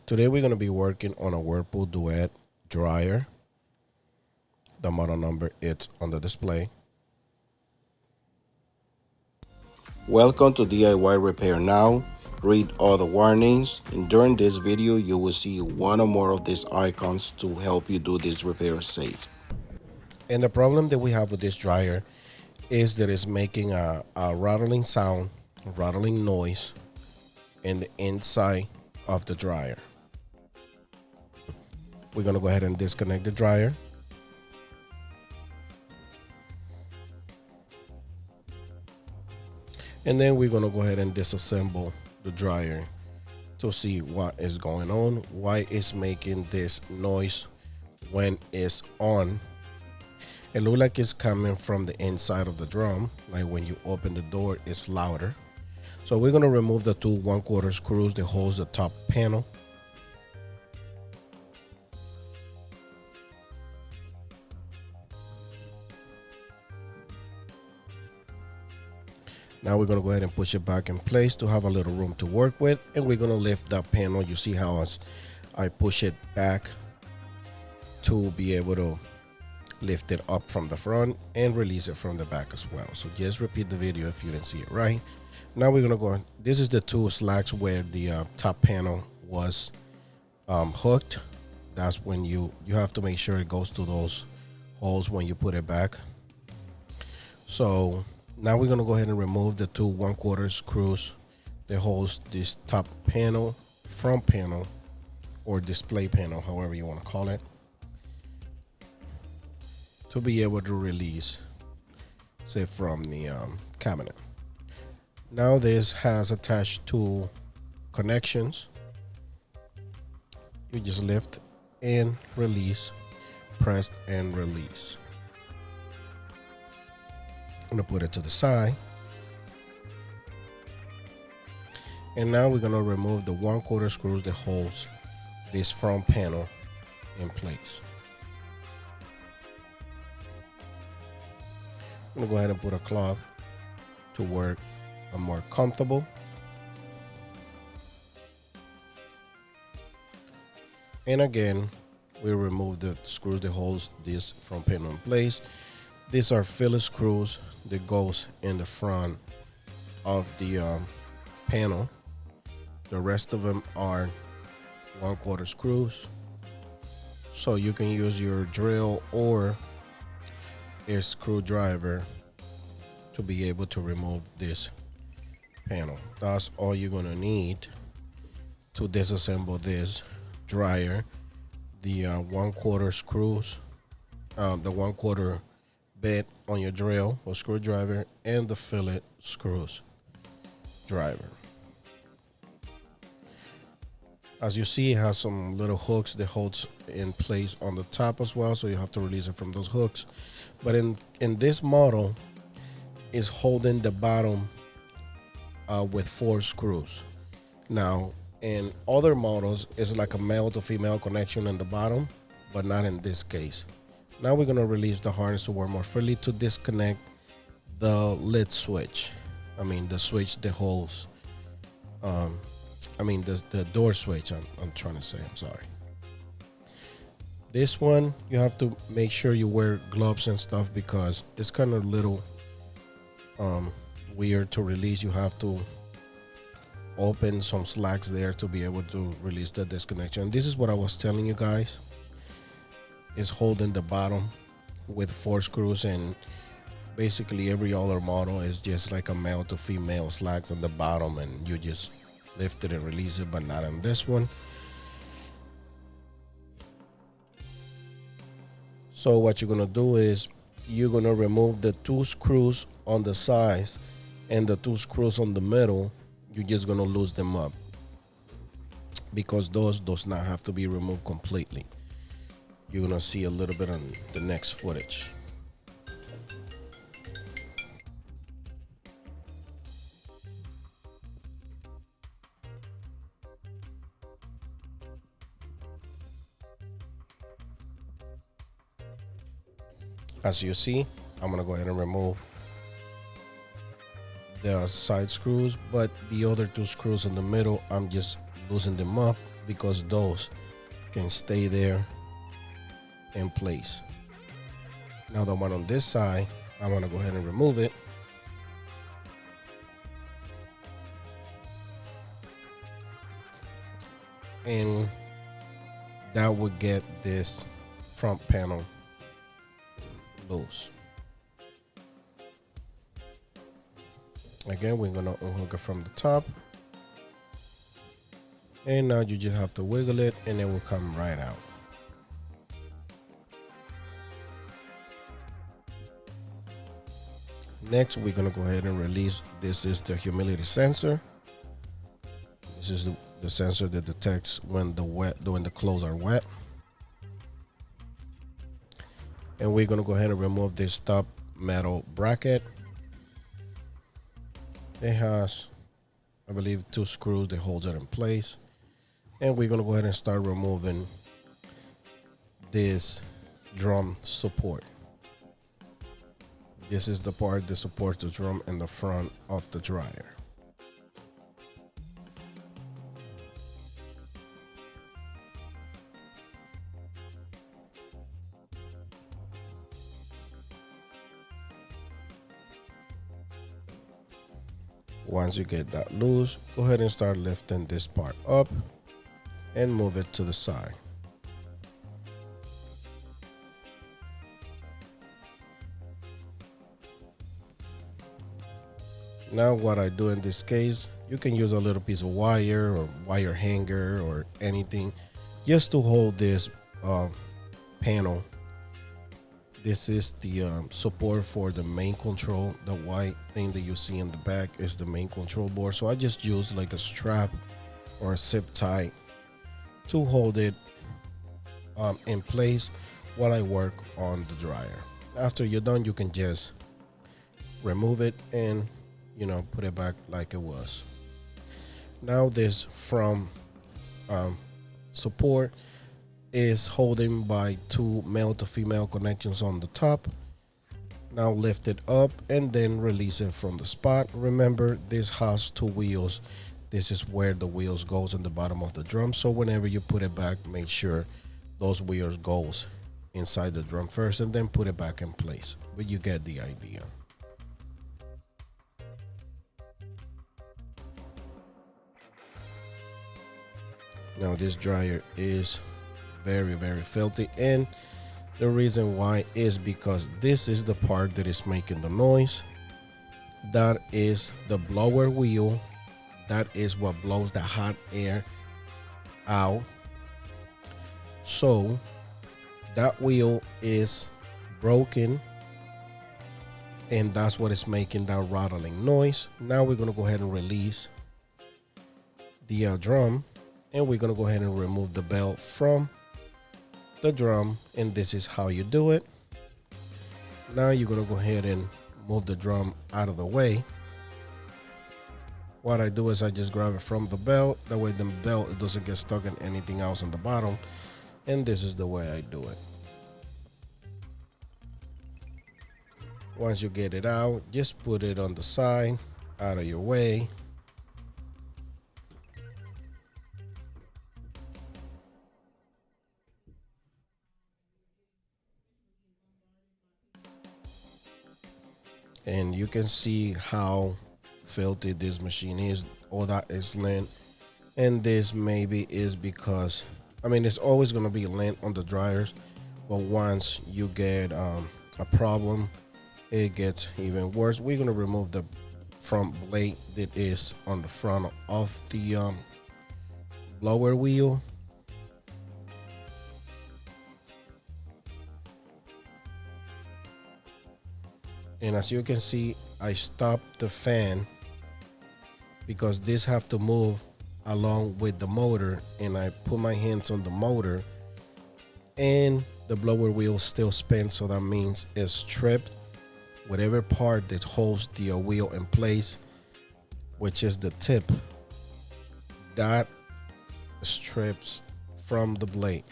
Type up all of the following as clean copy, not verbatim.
Today we're going to be working on a Whirlpool Duet dryer. The model number it's on the display. Welcome to DIY Repair Now. Read all the warnings, and during this video you will see one or more of these icons to help you do this repair safe. And the problem that we have with this dryer is that it's making a rattling sound, a rattling noise in the inside of the dryer. We're going to go ahead and disconnect the dryer. And then we're going to go ahead and disassemble the dryer to see what is going on, why it's making this noise when it's on. It looks like it's coming from the inside of the drum, like when you open the door it's louder. So we're going to remove the two 1/4 screws that holds the top panel. Now we're going to go ahead and push it back in place to have a little room to work with, and we're going to lift that panel. You see how as I push it back to be able to lift it up from the front and release it from the back as well. So just repeat the video if you didn't see it right. Now we're going to go, this is the two slacks where the top panel was hooked. That's when you have to make sure it goes to those holes when you put it back. So now we're going to go ahead and remove the two 1/4 screws that holds this top panel, front panel, or display panel, however you want to call it, to be able to release it from the cabinet. Now this has attached two connections. You just lift and release, press and release. I'm going to put it to the side. And now we're going to remove the 1/4 screws that holds this front panel in place. I'm going to go ahead and put a cloth to work more comfortable. And again, we remove the screws that holds this front panel in place. These are Phillips screws that goes in the front of the panel. The rest of them are 1/4 screws. So you can use your drill or a screwdriver to be able to remove this panel. That's all you're gonna need to disassemble this dryer. The 1/4 screws, the 1/4 bit on your drill or screwdriver, and the fillet screws driver. As you see, it has some little hooks that holds in place on the top as well, so you have to release it from those hooks. But in this model, is holding the bottom with 4 screws. Now in other models, it's like a male to female connection in the bottom, but not in this case. Now we're going to release the harness to work more freely to disconnect the lid switch. The switch that holds, the door switch, I'm trying to say, I'm sorry. This one, you have to make sure you wear gloves and stuff because it's kind of little weird to release. You have to open some slacks there to be able to release the disconnection. This is what I was telling you guys. Is holding the bottom with 4 screws, and basically every other model is just like a male to female slacks on the bottom, and you just lift it and release it, but not on this one. So what you're gonna do is you're gonna remove the 2 screws on the sides and the 2 screws on the middle. You're just gonna lose them up because those does not have to be removed completely. You're gonna see a little bit on the next footage. As you see, I'm gonna go ahead and remove the side screws, but the other 2 screws in the middle, I'm just loosen them up because those can stay there in place. Now the one on this side, I'm gonna go ahead and remove it. And that would get this front panel loose. Again, we're gonna unhook it from the top. And now you just have to wiggle it and it will come right out. Next, we're gonna go ahead and release. This is the humidity sensor. This is the sensor that detects when the clothes are wet. And we're gonna go ahead and remove this top metal bracket. It has, I believe, 2 screws that hold it in place. And we're gonna go ahead and start removing this drum support. This is the part that supports the drum in the front of the dryer. Once you get that loose, go ahead and start lifting this part up and move it to the side. Now what I do in this case, you can use a little piece of wire or wire hanger or anything just to hold this panel. This is the support for the main control. The white thing that you see in the back is the main control board. So I just use like a strap or a zip tie to hold it in place while I work on the dryer. After you're done, you can just remove it and put it back like it was. Now this front support is holding by 2 male to female connections on the top. Now lift it up and then release it from the spot. Remember, this has 2 wheels. This is where the wheels goes in the bottom of the drum. So whenever you put it back, make sure those wheels goes inside the drum first and then put it back in place. But you get the idea. Now this dryer is very, very filthy, and the reason why is because this is the part that is making the noise. That is the blower wheel. That is what blows the hot air out. So that wheel is broken, and that's what is making that rattling noise. Now we're gonna go ahead and release the drum, and we're gonna go ahead and remove the belt from the drum, and this is how you do it. Now you're gonna go ahead and move the drum out of the way. What I do is I just grab it from the belt. That way the belt, it doesn't get stuck in anything else on the bottom. And this is the way I do it. Once you get it out, just put it on the side, out of your way. And you can see how filthy this machine is. All that is lint, and this maybe is because it's always going to be lint on the dryers, but once you get a problem, it gets even worse. We're going to remove the front blade that is on the front of the blower wheel. And as you can see, I stopped the fan because this have to move along with the motor, and I put my hands on the motor and the blower wheel still spins. So that means it's stripped whatever part that holds the wheel in place, which is the tip, that strips from the blade.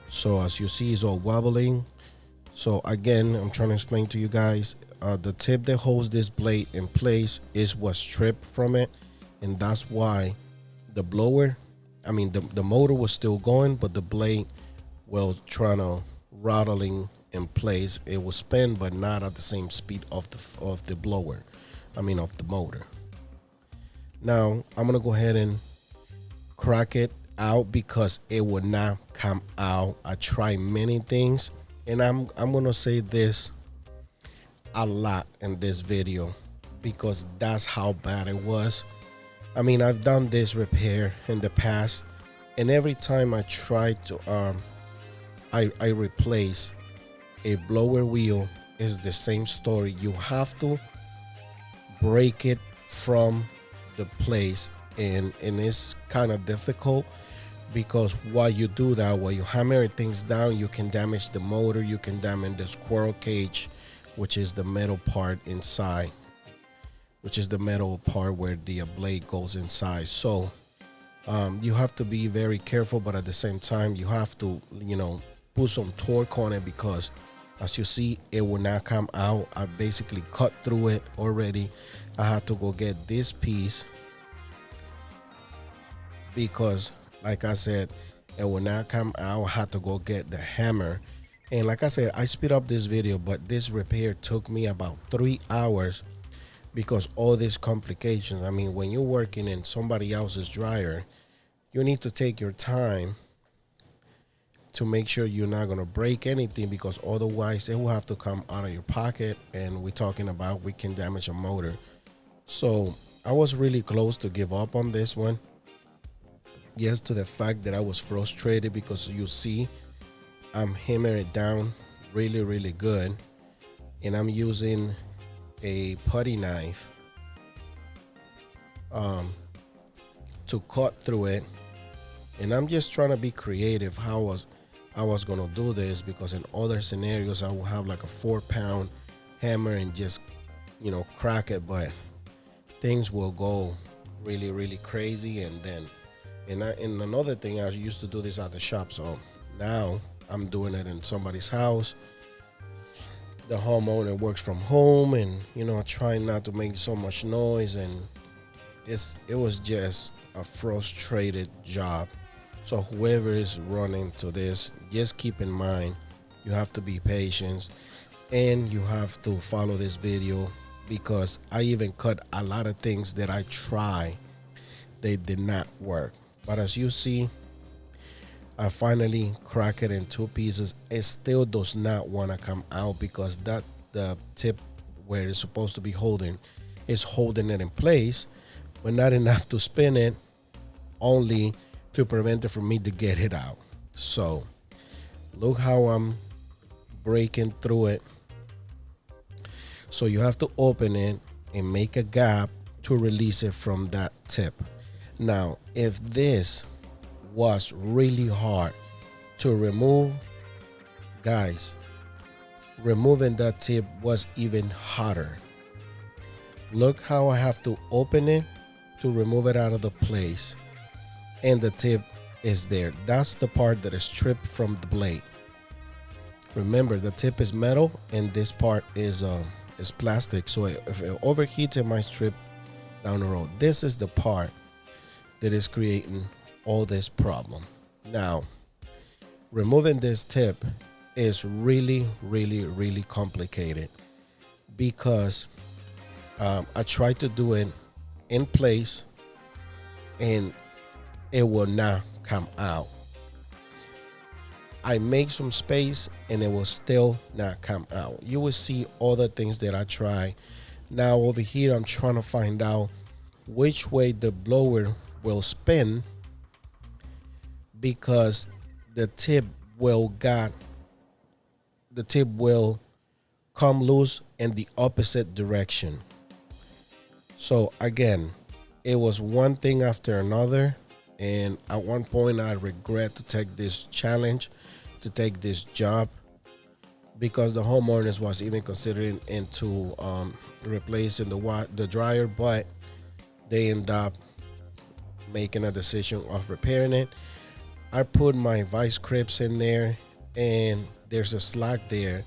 So as you see, it's all wobbling. So again, I'm trying to explain to you guys, the tip that holds this blade in place is what's stripped from it, and that's why the blower, the motor was still going, but the blade was trying to rattling in place. It will spin, but not at the same speed of the blower, of the motor. Now I'm gonna go ahead and crack it out because it would not come out. I tried many things, and I'm gonna say this a lot in this video because that's how bad it was. I've done this repair in the past, and every time I try to I replace a blower wheel, is the same story. You have to break it from the place, and it's kind of difficult because while you do that, while you hammer things down, you can damage the motor, you can damage the squirrel cage, which is the metal part inside, which is the metal part where the blade goes inside. So you have to be very careful, but at the same time you have to put some torque on it, because as you see, it will not come out. I basically cut through it already. I had to go get this piece because, like I said, it will not come out. I had to go get the hammer. And like I said, I speed up this video, but this repair took me about 3 hours because all these complications. When you're working in somebody else's dryer, you need to take your time to make sure you're not going to break anything, because otherwise it will have to come out of your pocket, and we're talking about we can damage a motor. So I was really close to give up on this one. Yes, to the fact that I was frustrated because you see I'm hammering it down really, really good, and I'm using a putty knife to cut through it, and I'm just trying to be creative how I was gonna do this, because in other scenarios I will have like a 4-pound hammer and just crack it, but things will go really, really crazy. And another thing, I used to do this at the shop, so now I'm doing it in somebody's house. The homeowner works from home, and trying not to make so much noise, and it was just a frustrated job. So whoever is running to this, just keep in mind you have to be patient, and you have to follow this video, because I even cut a lot of things that I tried, they did not work. But as you see, I finally crack it in 2 pieces. It still does not want to come out because the tip where it's supposed to be holding is holding it in place, but not enough to spin it, only to prevent it from me to get it out. So look how I'm breaking through it. So you have to open it and make a gap to release it from that tip. Now, if this was really hard to remove, guys, removing that tip was even harder. Look how I have to open it to remove it out of the place, and the tip is there. That's the part that is stripped from the blade. Remember, the tip is metal and this part is plastic, so if it overheats, it might strip down the road. This is the part that is creating all this problem. Now, removing this tip is really, really, really complicated, because I tried to do it in place and it will not come out. I make some space and it will still not come out. You will see all the things that I try. Now over here, I'm trying to find out which way the blower will spin, because the tip will come loose in the opposite direction. So again, it was one thing after another, and at one point I regret to take this challenge, to take this job, because the homeowners was even considering into replacing the dryer, but they end up making a decision of repairing it. I put my vice grips in there, and there's a slack there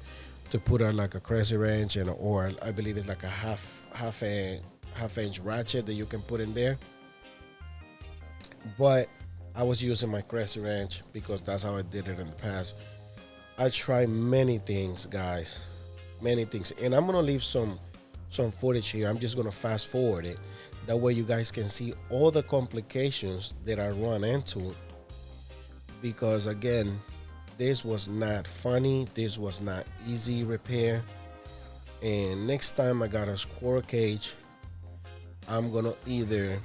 to put like a crazy wrench and or I believe it's like a half inch ratchet that you can put in there. But I was using my crazy wrench because that's how I did it in the past. I tried many things, guys, many things, and I'm gonna leave some footage here. I'm just gonna fast forward it. That way you guys can see all the complications that I run into. Because again, this was not funny. This was not easy repair. And next time I got a squirrel cage, I'm gonna either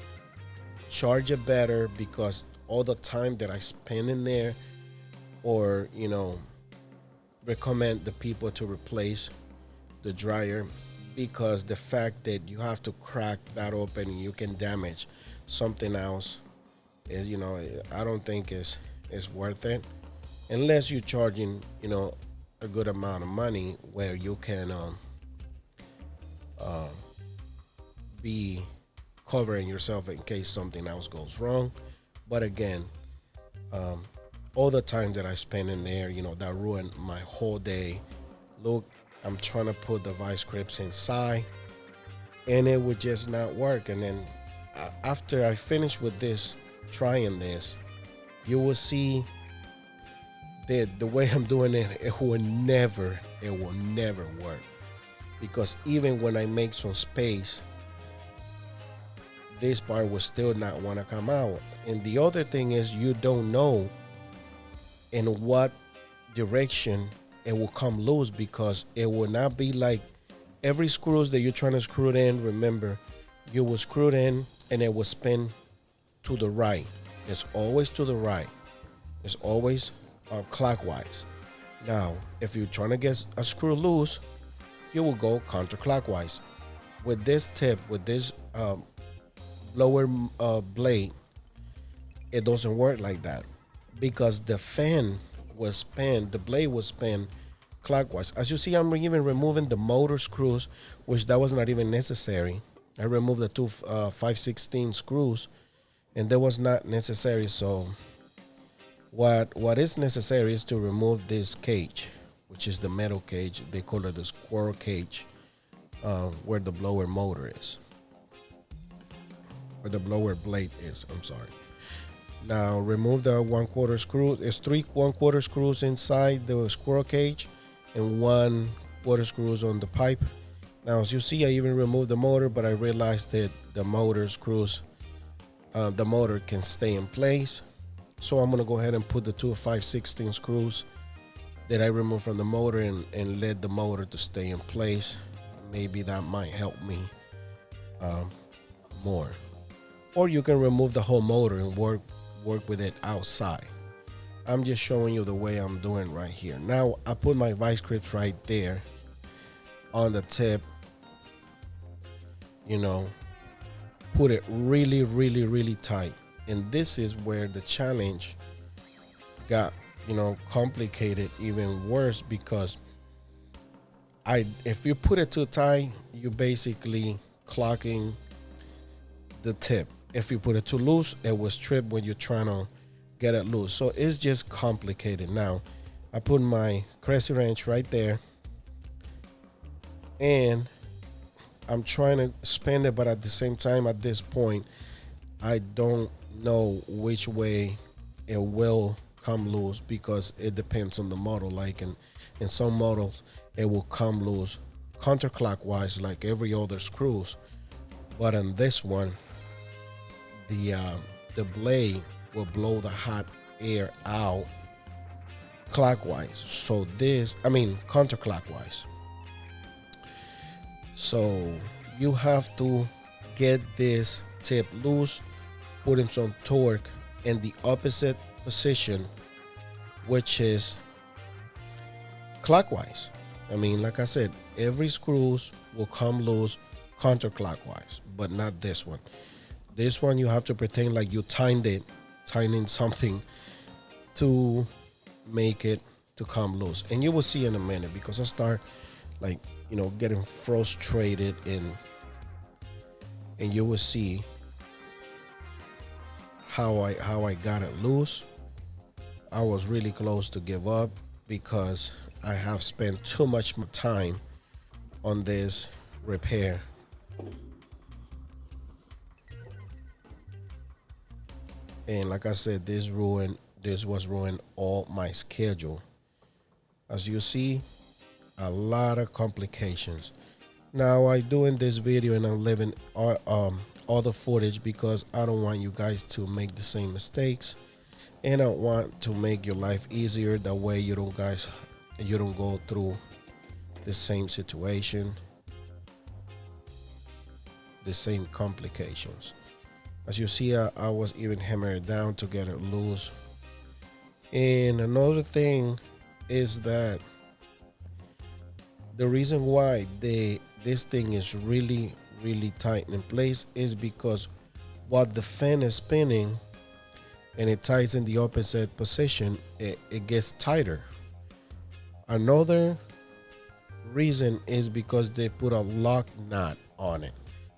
charge it better because all the time that I spend in there, or recommend the people to replace the dryer, because the fact that you have to crack that open and you can damage something else is, I don't think is worth it unless you're charging a good amount of money where you can uh, be covering yourself in case something else goes wrong. But again, um, all the time that I spend in there, that ruined my whole day. Look, I'm trying to put the vice grips inside and it would just not work. And then after I finish with this, trying this, you will see that the way I'm doing it, it will never work. Because even when I make some space, this part will still not want to come out. And the other thing is, you don't know in what direction it will come loose, because it will not be like every screws that you're trying to screw it in. Remember, you will screw it in and it will spin to the right. It's always to the right. It's always clockwise. Now, if you're trying to get a screw loose, you will go counterclockwise. With this tip, with this lower blade, it doesn't work like that, because the fan will spin, the blade will spin clockwise. As you see, I'm even removing the motor screws, which that was not even necessary. I removed the two 5/16 screws, and that was not necessary. So what is necessary is to remove this cage, which is the metal cage. They call it the squirrel cage, where the blower motor is, where the blower blade is. I'm sorry. Now remove the 1/4 screw. There's 3 1/4 screws inside the squirrel cage and 1/4 screws on the pipe. Now, as you see, I even removed the motor, but I realized that the motor screws, the motor can stay in place. So I'm gonna go ahead and put the two 5/16 screws that I removed from the motor and let the motor to stay in place. Maybe that might help me more. Or you can remove the whole motor and work with it outside. I'm just showing you the way I'm doing right here. Now I put my vice grips right there on the tip, put it really tight. And this is where the challenge got, complicated even worse, because if you put it too tight, you basically clocking the tip. If you put it too loose, it will strip when you're trying to get it loose. So it's just complicated. Now I put my crazy wrench right there and I'm trying to spin it, but at the same time, at this point, I don't know which way it will come loose, because it depends on the model. Like in some models, it will come loose counterclockwise like every other screws, but in this one, the blade will blow the hot air out clockwise. So counterclockwise. So you have to get this tip loose, put in some torque in the opposite position, which is clockwise. Like I said, every screws will come loose counterclockwise, but not this one. This one you have to pretend like you tightening something to make it to come loose. And you will see in a minute, because I start getting frustrated, and you will see how I got it loose. I was really close to give up, because I have spent too much time on this repair. And like I said, this was ruined all my schedule. As you see, a lot of complications. Now I doing this video and I'm leaving all the footage because I don't want you guys to make the same mistakes, and I want to make your life easier. That way you don't go through the same situation, the same complications. As you see, I was even hammering it down to get it loose. And another thing is that the reason why this thing is really tight in place is because while the fan is spinning and it ties in the opposite position, it gets tighter. Another reason is because they put a lock nut on it,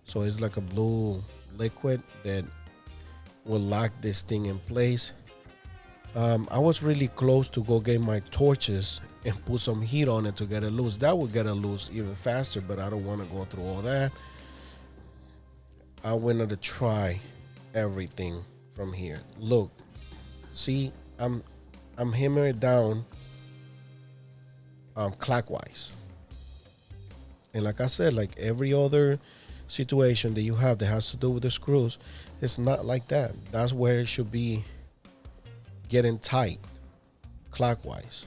so it's like a blue liquid that will lock this thing in place. I was really close to go get my torches and put some heat on it to get it loose. That would get it loose even faster, but I don't want to go through all that. I wanted to try everything from here. Look, see, I'm hammering it down clockwise. And like I said, like every other situation that you have that has to do with the screws, it's not like that. That's where it should be, getting tight clockwise,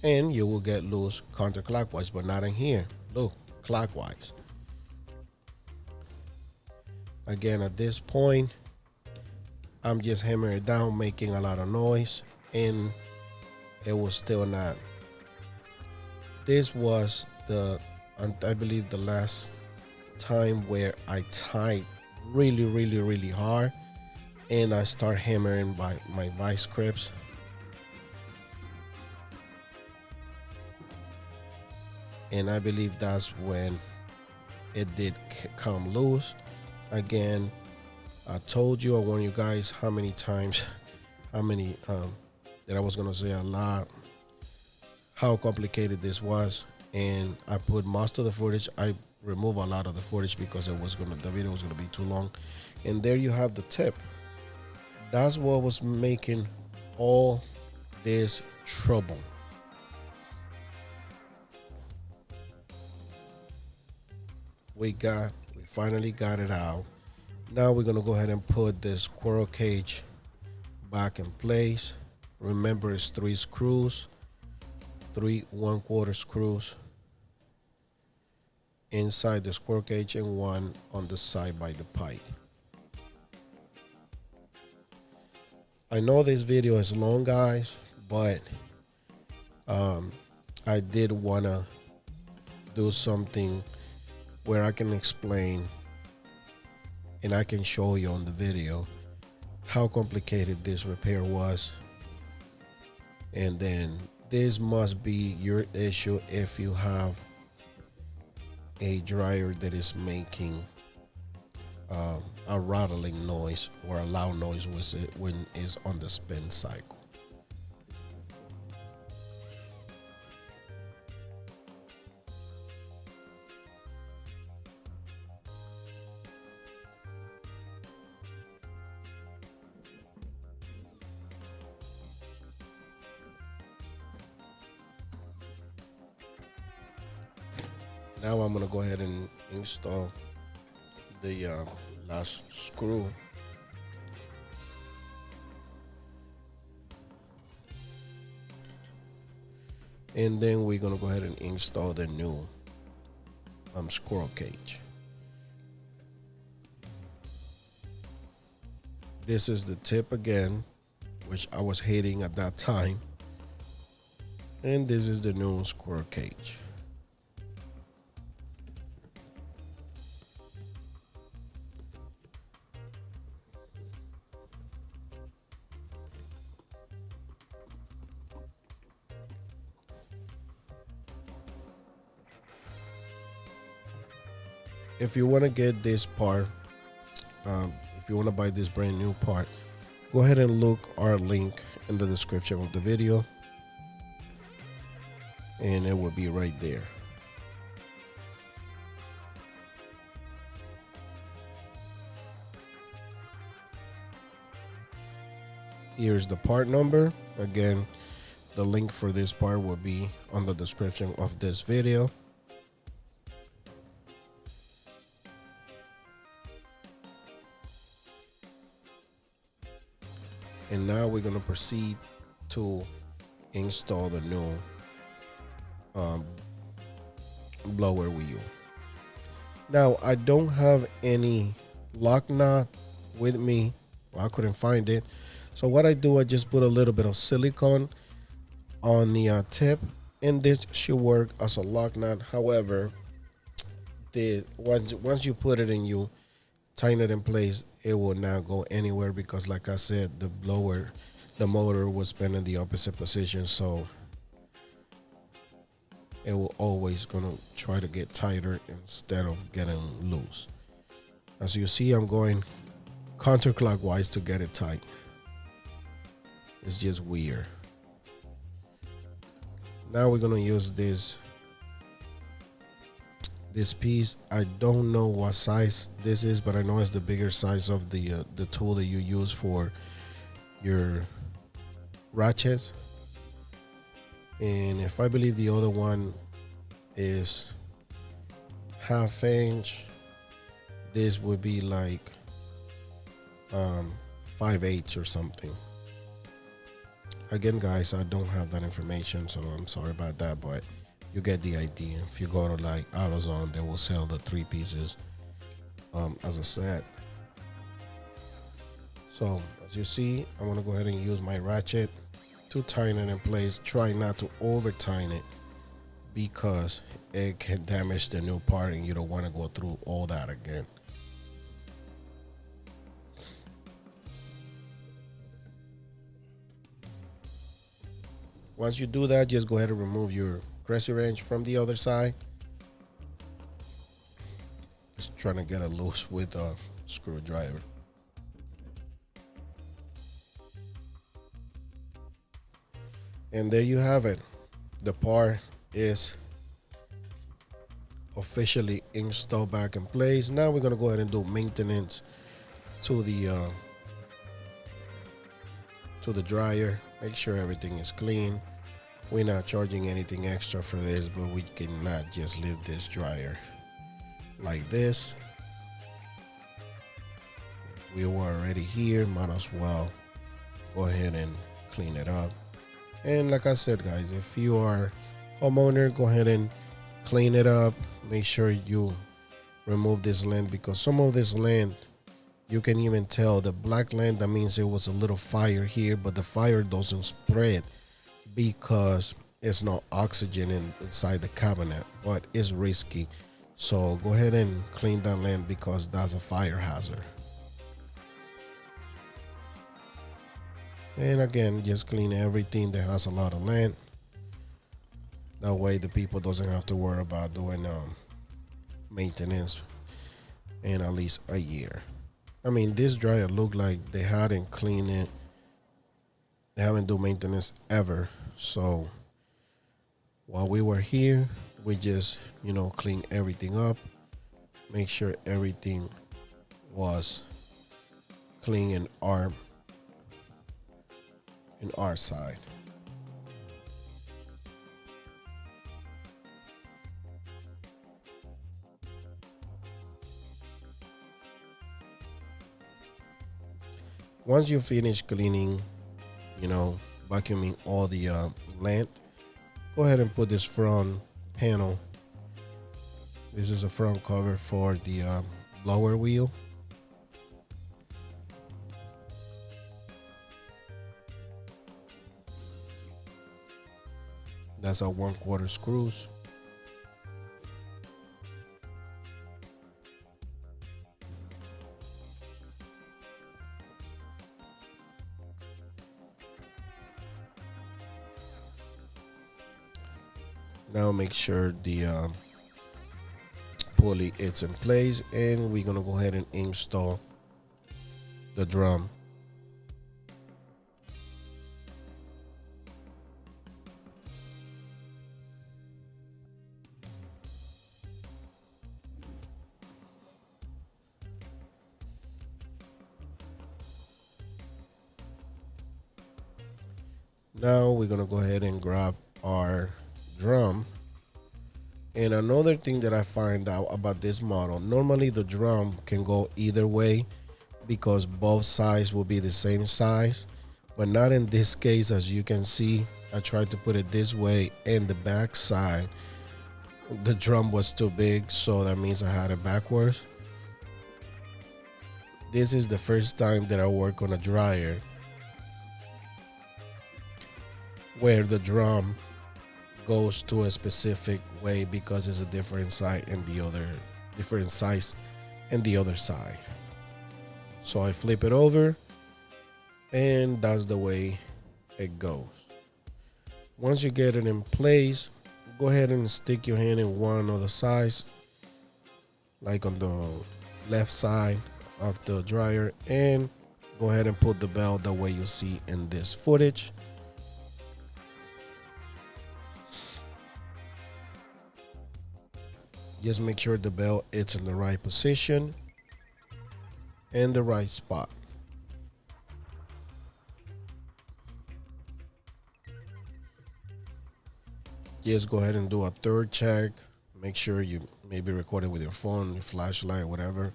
and you will get loose counterclockwise, but not in here. Look, clockwise. Again, at this point, I'm just hammering it down, making a lot of noise, and it was still not. This was I believe the last time where I tied really hard, and I start hammering my vice grips. And I believe that's when it did come loose. Again, I told you, I warned you guys how many times, that I was gonna say a lot, how complicated this was. And I put most of the footage. I removed a lot of the footage because the video was gonna be too long. And there you have the tip. That's what was making all this trouble. We finally got it out. Now we're gonna go ahead and put this squirrel cage back in place. Remember, it's 3 screws, 3 1/4 screws inside the squirrel cage and 1 on the side by the pipe. I know this video is long, guys, but I did want to do something where I can explain and I can show you on the video how complicated this repair was. And then this must be your issue if you have a dryer that is making a rattling noise or a loud noise when it's on the spin cycle. Now I'm gonna go ahead and install the last screw. And then we're gonna go ahead and install the new squirrel cage. This is the tip again, which I was hating at that time. And this is the new squirrel cage. If you want to get this part, if you want to buy this brand new part, go ahead and look our link in the description of the video. and it will be right there. Here's the part number. Again, the link for this part will be on the description of this video. And now we're going to proceed to install the new blower wheel. Now, I don't have any lock nut with me. Well, I couldn't find it. So what I do, I just put a little bit of silicone on the tip, and this should work as a lock nut. However, once you put it and you tighten it in place, it will not go anywhere because, like I said, the motor was spin in the opposite position, so it will always gonna try to get tighter instead of getting loose. As you see, I'm going counterclockwise to get it tight. It's just weird. Now we're gonna use this piece. I don't know what size this is, but I know it's the bigger size of the tool that you use for your ratchets. And if I believe the other one is 1/2 inch, this would be like 5/8 or something. Again, guys, I don't have that information, so I'm sorry about that, but you get the idea. If you go to like AutoZone, they will sell the 3 pieces as a set. So as you see, I'm gonna go ahead and use my ratchet to tighten it in place. Try not to over tighten it because it can damage the new part and you don't want to go through all that again. Once you do that, just go ahead and remove your crescent wrench from the other side. Just trying to get it loose with a screwdriver. And there you have it. The part is officially installed back in place. Now we're gonna go ahead and do maintenance to the dryer. Make sure everything is clean. We're not charging anything extra for this, but we cannot just leave this dryer like this. We were already here, might as well go ahead and clean it up. And like I said, guys, if you are a homeowner, go ahead and clean it up. Make sure you remove this lint, because some of this lint, you can even tell the black lint, that means it was a little fire here, but the fire doesn't spread because it's no oxygen inside the cabinet, but it's risky. So go ahead and clean that lint because that's a fire hazard. And again, just clean everything that has a lot of lint. That way the people doesn't have to worry about doing maintenance in at least a year. I mean, this dryer looked like they hadn't cleaned it. They haven't do maintenance ever. So while we were here, we just, clean everything up. Make sure everything was clean in our side. Once you finish cleaning, vacuuming all the lint, go ahead and put this front panel. This is a front cover for the blower wheel. That's our 1/4 screws. Now make sure the pulley is in place, and we're gonna go ahead and install the drum. Now we're gonna go ahead and grab our drum. And another thing that I find out about this model, normally the drum can go either way because both sides will be the same size, but not in this case. As you can see, I tried to put it this way, and the back side, the drum was too big, so that means I had it backwards. This is the first time that I work on a dryer where the drum goes to a specific way because it's a different side and the other different size and the other side. So I flip it over, and that's the way it goes. Once you get it in place, go ahead and stick your hand in one of the sides, like on the left side of the dryer, and go ahead and put the belt the way you see in this footage. Just make sure the belt is in the right position and the right spot. Just go ahead and do a third check. Make sure you maybe record it with your phone, your flashlight, whatever.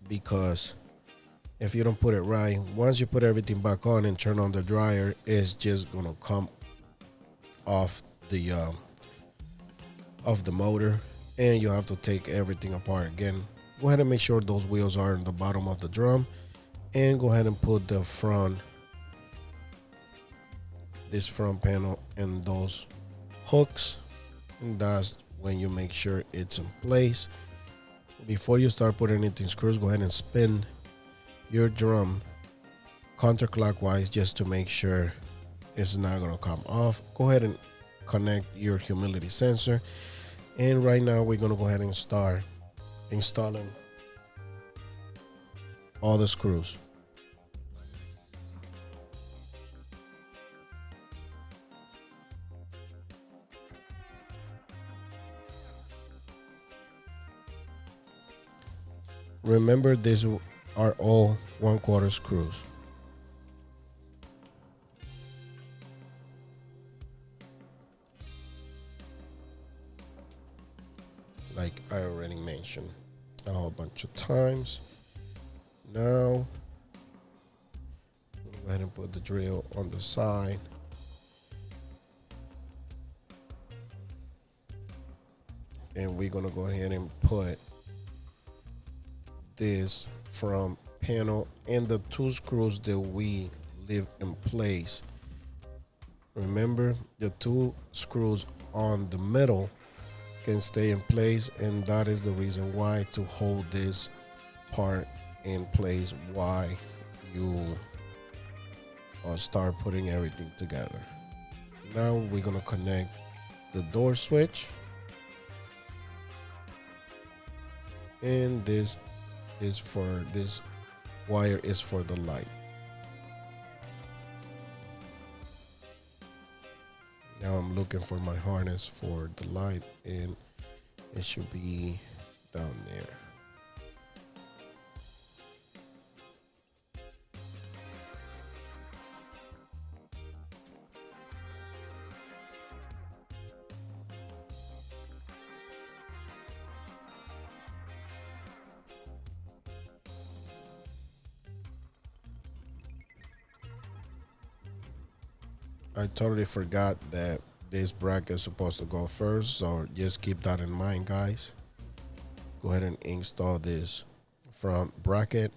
Because if you don't put it right, once you put everything back on and turn on the dryer, it's just gonna come off the motor, and you have to take everything apart again. Go ahead and make sure those wheels are in the bottom of the drum, and go ahead and put this front panel in those hooks, and that's when you make sure it's in place. Before you start putting anything screws, go ahead and spin your drum counterclockwise just to make sure it's not going to come off. Go ahead and connect your humidity sensor, and right now we're going to go ahead and start installing all the screws. Remember, these are all 1/4 screws. Like I already mentioned a whole bunch of times. Now, go ahead and put the drill on the side. And we're gonna go ahead and put this front panel and the 2 screws that we leave in place. Remember, the 2 screws on the middle can stay in place, and that is the reason why, to hold this part in place while you start putting everything together. Now we're gonna connect the door switch, and this wire is for the light. Now I'm looking for my harness for the light, and it should be down there. I totally forgot that this bracket is supposed to go first, so just keep that in mind, guys. Go ahead and install this front bracket,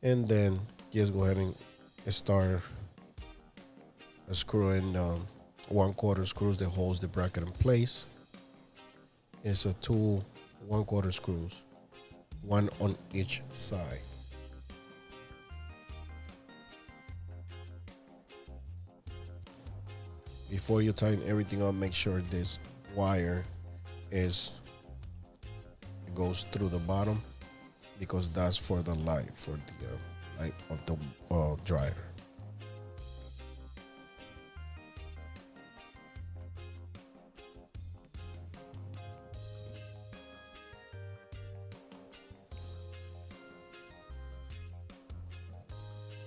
and then just go ahead and start screwing 1/4 screws that holds the bracket in place. It's a 2 1/4 screws, one on each side. Before you tighten everything up, make sure this wire goes through the bottom, because that's for the light, for the light of the dryer.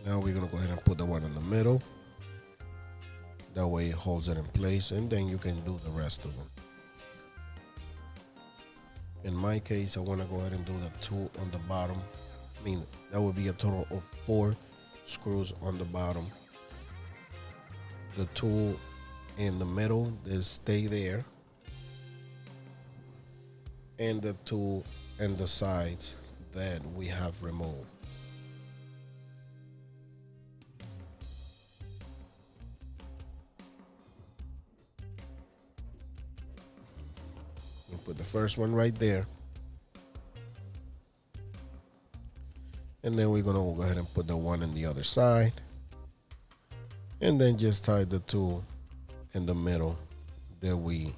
Now we're gonna go ahead and put the one in the middle. That way it holds it in place, and then you can do the rest of them. In my case, I want to go ahead and do the 2 on the bottom. I mean, that would be a total of 4 screws on the bottom. The 2 in the middle, they stay there. And the 2 and the sides that we have removed. You put the first one right there. And then we're gonna go ahead and put the one on the other side. And then just tie the 2 in the middle that we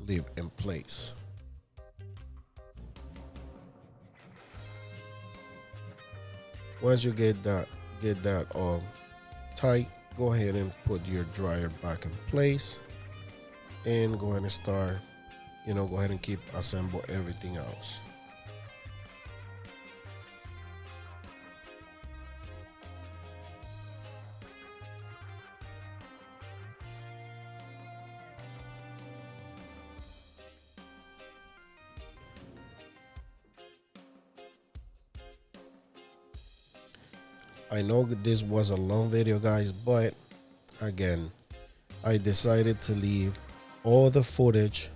leave in place. Once you get that tight, go ahead and put your dryer back in place and go ahead and start, go ahead and keep assemble everything else. I know this was a long video, guys, but again, I decided to leave all the footage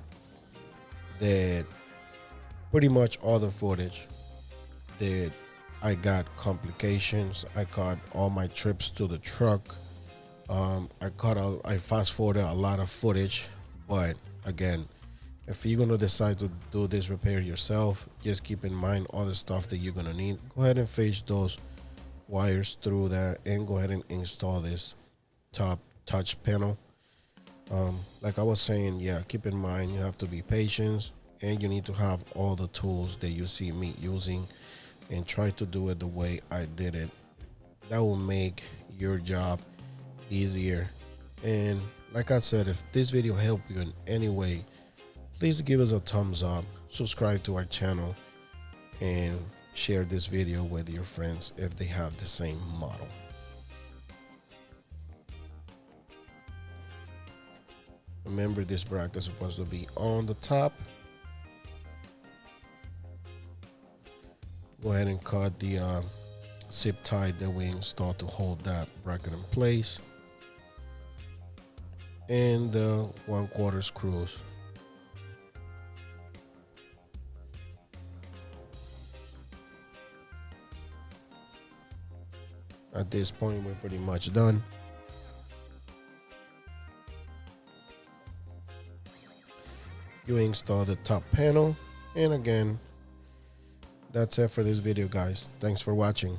that I got complications. I cut all my trips to the truck. I fast forwarded a lot of footage, but again, if you're gonna decide to do this repair yourself, just keep in mind all the stuff that you're gonna need. Go ahead and face those wires through that and go ahead and install this top touch panel. Like I was saying, yeah, keep in mind you have to be patient and you need to have all the tools that you see me using and try to do it the way I did it. That will make your job easier. And like I said, if this video helped you in any way, please give us a thumbs up, subscribe to our channel, and share this video with your friends if they have the same model. Remember, this bracket is supposed to be on the top. Go ahead and cut the zip tie that we installed to hold that bracket in place, and the 1/4 screws. At this point, we're pretty much done. You install the top panel, and again, that's it for this video, guys. Thanks for watching.